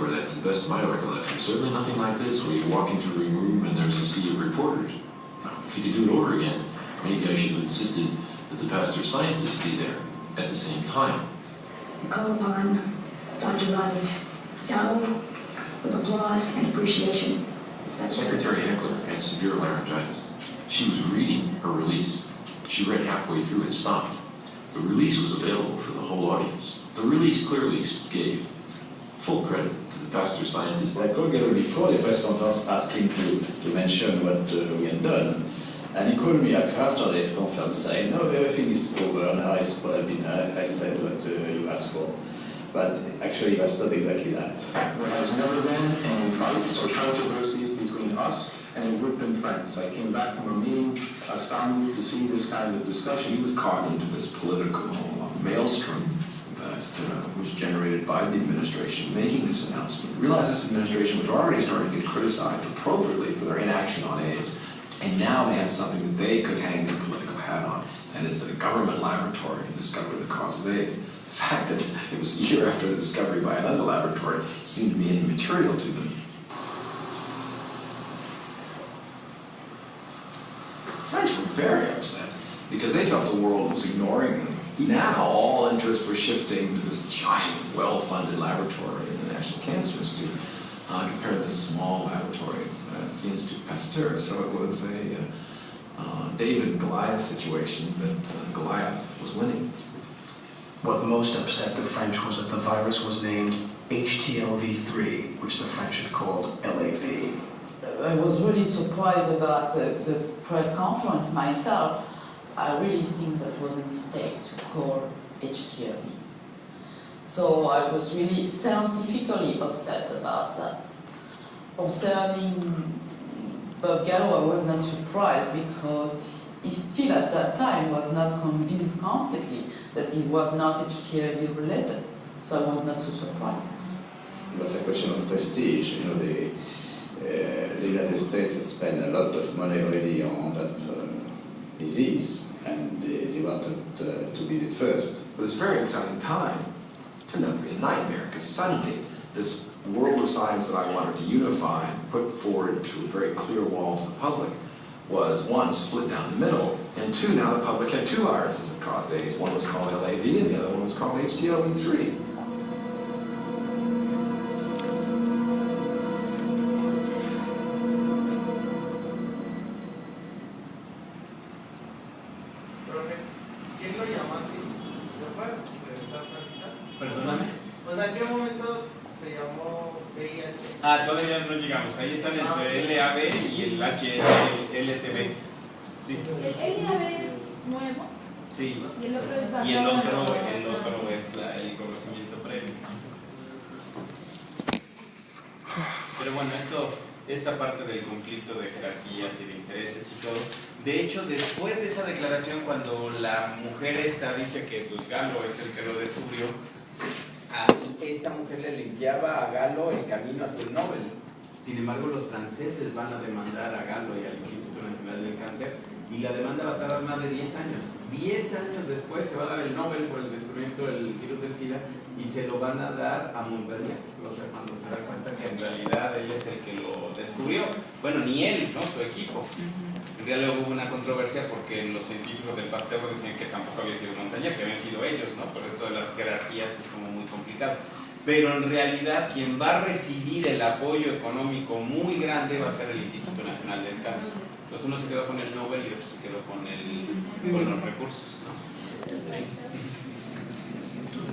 before that, to the best of my recollection. Certainly nothing like this, where you walk into a room and there's a sea of reporters. If you could do it over again, maybe I should have insisted that the pastor scientist be there at the same time. Go on, Dr. Ronald. Now, with applause and appreciation. Secretary Heckler had severe laryngitis. She was reading her release. She read halfway through and stopped. The release was available for the whole audience. The release clearly gave full credit to the pastor scientist. I called Gallo before the press conference, asked him to mention what we had done. And he called me after the conference saying, no, everything is over, now I said what you asked for. But actually, that's not exactly that. There has never been any fights or controversies between us and a group in France. I came back from a meeting astounded to see this kind of discussion. He was caught into this political maelstrom that was generated by the administration making this announcement. Realized this administration was already starting to get criticized appropriately for their inaction on AIDS. And now they had something that they could hang their political hat on, and it's that a government laboratory discovered the cause of AIDS. The fact that it was a year after the discovery by another laboratory seemed to be immaterial to them. The French were very upset because they felt the world was ignoring them. Now all interests were shifting to this giant, well-funded laboratory in the National Cancer Institute compared to this small laboratory at the Institut Pasteur. So it was a David and Goliath situation, but Goliath was winning. What most upset the French was that the virus was named HTLV3, which the French had called LAV. I was really surprised about the press conference myself. I really think that was a mistake to call HTLV. So I was really scientifically upset about that. Concerning Bob Gallo, I was not surprised because he still at that time was not convinced completely that he was not HTLV related. So I was not so surprised. It was a question of prestige. You know, the United States had spent a lot of money already on that disease, and they wanted to be the first. It was a very exciting time. It turned out to be a nightmare because suddenly this world of science that I wanted to unify and put forward to a very clear wall to the public was, one, split down the middle, and two, now the public had two viruses that caused AIDS. One was called LAV and the other one was called HTLV3. Ah, todavía no llegamos. Ahí están entre LAB y el LTB. Sí. El LAB es nuevo. Sí. Y el otro es basado y el otro es el conocimiento previo. Pero bueno, esta parte del conflicto de jerarquías y de intereses y todo. De hecho, después de esa declaración, cuando la mujer esta dice que pues Gallo es el que lo descubrió, esta mujer le limpiaba a Gallo el camino hacia el Nobel. Sin embargo, los franceses van a demandar a Gallo y al Instituto Nacional del Cáncer, y la demanda va a tardar más de 10 años. 10 años después se va a dar el Nobel por el descubrimiento del virus del SIDA, y se lo van a dar a Montpellier. O sea, cuando se da cuenta que en realidad él es el que lo descubrió. Bueno, ni él, ¿no? Su equipo. En realidad hubo una controversia porque los científicos del Pasteur decían que tampoco había sido Montpellier, que habían sido ellos, ¿no? Por esto de las jerarquías es como muy complicado. Pero en realidad quien va a recibir el apoyo económico muy grande va a ser el Instituto Nacional del Cáncer. Entonces uno se quedó con el Nobel y otro se quedó con los recursos, ¿no?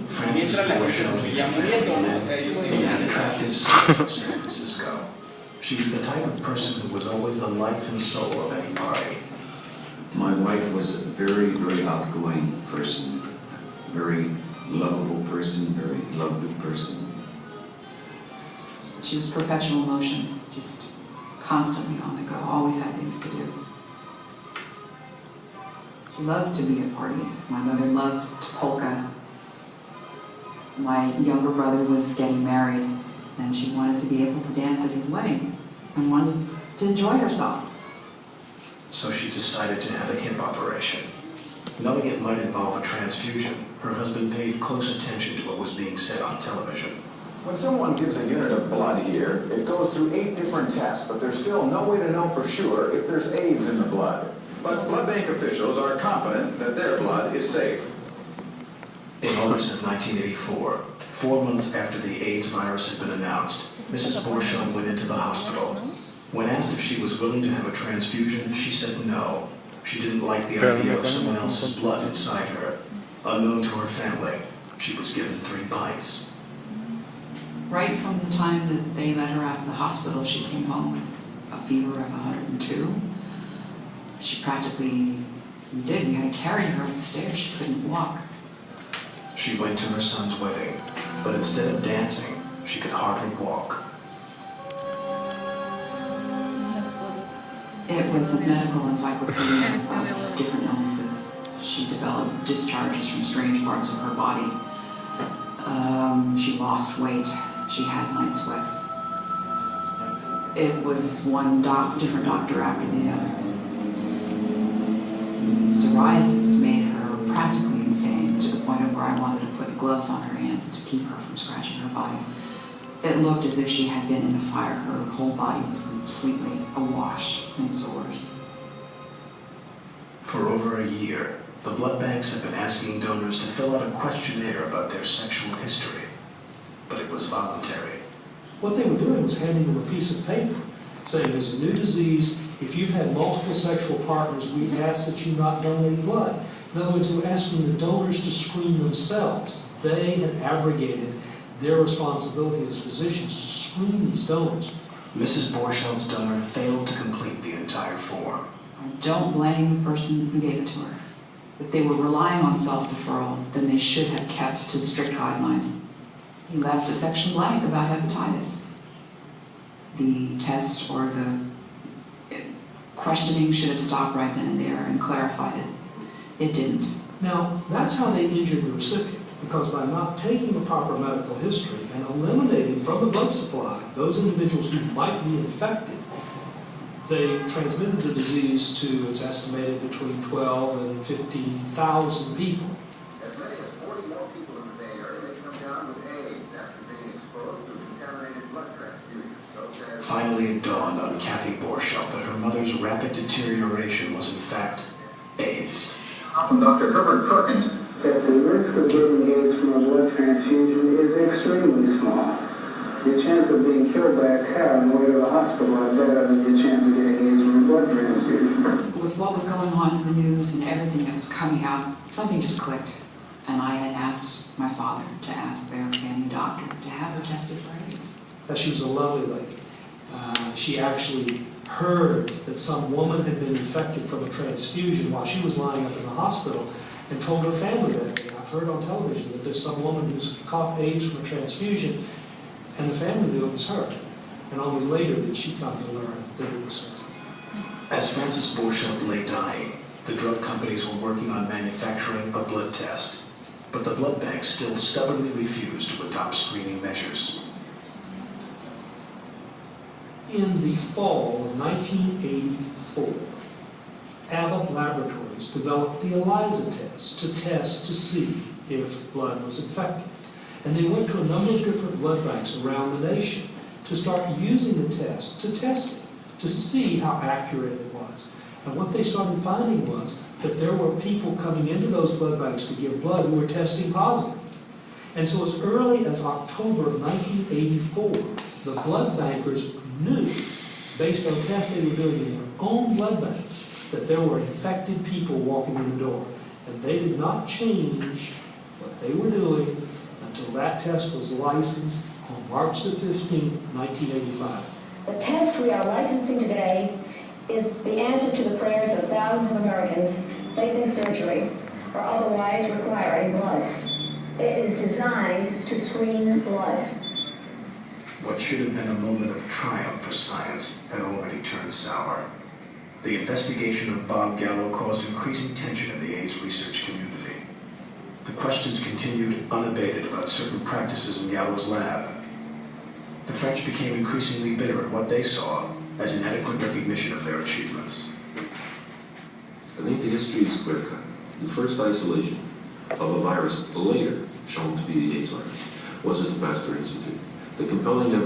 Frances Bourgeois an attractive city of San Francisco. She was the type of person who was always the life and soul of any party. My wife was a very, very outgoing person, very lovable person, very lovely person. She was perpetual motion, just constantly on the go, always had things to do. She loved to be at parties. My mother loved to polka. My younger brother was getting married, and she wanted to be able to dance at his wedding and wanted to enjoy herself. So she decided to have a hip operation. Knowing it might involve a transfusion, her husband paid close attention to what was being said on television. When someone gives a unit of blood here, it goes through 8 different tests, but there's still no way to know for sure if there's AIDS in the blood. But blood bank officials are confident that their blood is safe. In August of 1984, 4 months after the AIDS virus had been announced, Mrs. Borchelt went into the hospital. When asked if she was willing to have a transfusion, she said no. She didn't like the idea of someone else's blood inside her. Unknown to her family, she was given 3 pints. Right from the time that they let her out of the hospital, she came home with a fever of 102. She practically did. We had to carry her up the stairs. She couldn't walk. She went to her son's wedding, but instead of dancing, she could hardly walk. It was a medical encyclopedia of different illnesses. She developed discharges from strange parts of her body. She lost weight. She had night sweats. It was one different doctor after the other. The psoriasis made her practically insane, to the point of where I wanted to put gloves on her hands to keep her from scratching her body. It looked as if she had been in a fire. Her whole body was completely awash in sores. For over a year, the blood banks had been asking donors to fill out a questionnaire about their sexual history, but it was voluntary. What they were doing was handing them a piece of paper saying there's a new disease. If you've had multiple sexual partners, we ask that you not donate blood. In other words, they were asking the donors to screen themselves. They had abrogated their responsibility as physicians to screen these donors. Mrs. Borchelt's donor failed to complete the entire form. I don't blame the person who gave it to her. If they were relying on self-deferral, then they should have kept to the strict guidelines. He left a section blank about hepatitis. The test or the questioning should have stopped right then and there and clarified it. It didn't. Now, that's how they injured the recipient, because by not taking the proper medical history and eliminating from the blood supply those individuals who might be infected, they transmitted the disease to, it's estimated, between 12 and 15,000 people. As many as 40 more people in the Bay Area may come down with AIDS after being exposed to contaminated blood transfusions. Finally, it dawned on Kathy Borchelt that her mother's rapid deterioration was in fact AIDS. From Dr. Herbert Perkins, that the risk of getting AIDS from a blood transfusion is extremely small. Your chance of being killed by a cow on the way to the hospital are better than your chance of getting AIDS from a blood transfusion. With what was going on in the news and everything that was coming out, something just clicked. And I had asked my father to ask their family doctor to have her tested for AIDS. She was a lovely lady. She actually heard that some woman had been infected from a transfusion while she was lying up in the hospital and told her family that. I've heard on television that there's some woman who's caught AIDS from a transfusion, and the family knew it was her. And only later did she come to learn that it was her. As Frances Borchelt lay dying, the drug companies were working on manufacturing a blood test, but the blood banks still stubbornly refused to adopt screening measures. In the fall of 1984, Abbott Laboratories developed the ELISA test to see if blood was infected. And they went to a number of different blood banks around the nation to start using the test to test it, to see how accurate it was. And what they started finding was that there were people coming into those blood banks to give blood who were testing positive. And so as early as October of 1984, the blood bankers knew, based on tests they were doing in their own blood banks, that there were infected people walking in the door. And they did not change what they were doing until that test was licensed on March the 15th, 1985. The test we are licensing today is the answer to the prayers of thousands of Americans facing surgery or otherwise requiring blood. It is designed to screen blood. What should have been a moment of triumph for science had already turned sour. The investigation of Bob Gallo caused increasing tension in the AIDS research community. The questions continued unabated about certain practices in Gallo's lab. The French became increasingly bitter at what they saw as inadequate recognition of their achievements. I think the history is clear-cut. The first isolation of a virus later shown to be the AIDS virus was at the Pasteur Institute. The compelling evidence